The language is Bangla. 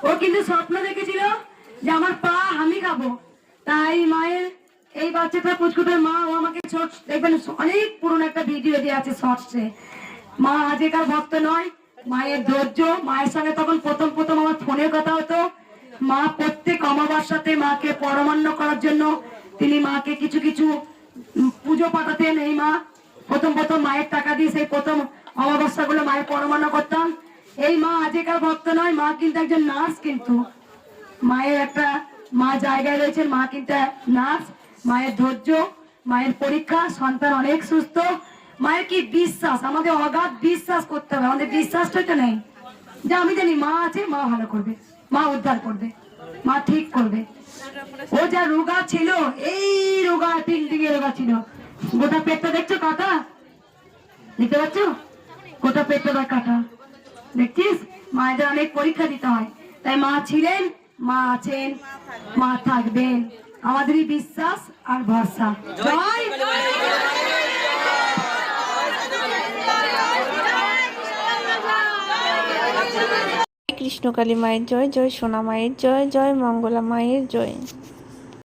ও কিন্তু স্বপ্ন দেখেছিল যে আমার পা আমি খাবো। তাই মায়ের এই বাচ্চাটা পুচকুটার মা ও আমাকে দেখবেন অনেক পুরনো একটা ভিডিও দিয়ে আছে শর্টসে। মা আগেকার ভক্ত নয়, মায়ের ধৈর্য। মায়ের সঙ্গে তখন প্রথম প্রথম আমার ফোনে কথা হতো। মা প্রত্যেক অমাবস্যাতে মাকে পরমান্ন করার জন্য তিনি মাকে কিছু কিছু পুজো পাঠাতেন। এই মা প্রথম প্রথম মায়ের টাকা দিয়ে সেই প্রথম অমাবস্যা গুলো মায়ের পরমান্ন করতাম। এই মা আগেকার ভক্ত নয়, মা কিন্তু একজন নার্স। কিন্তু মায়ের একটা মা জায়গায় রয়েছেন, মা কিন্তু নার্স। মায়ের ধৈর্য, মায়ের পরীক্ষা, সন্তান অনেক সুস্থ। মায়ের কি বিশ্বাস, আমাদের অগাধ বিশ্বাস করতে হবে। আমাদের বিশ্বাসটা তো নেই যে আমি জানি মা আছে, মা ভালো করবে, মা উদ্ধার করবে, মা ঠিক করবে। ও যা রোগা ছিল, এই রোগা টিকটিকে রোগা ছিল। গোটা পেটটা দেখছো কাটা, দেখতে পাচ্ছ গোটা পেটটা কাটা, দেখছিস? মায়েদের অনেক পরীক্ষা দিতে হয়। তাই মা ছিলেন, মা আছেন, মা থাকবেন, আমাদেরই বিশ্বাস আর ভরসা। জয় কৃষ্ণকালী মায়ের জয়, জয় সোনা মায়ের জয়, জয় মঙ্গলা মায়ের জয়।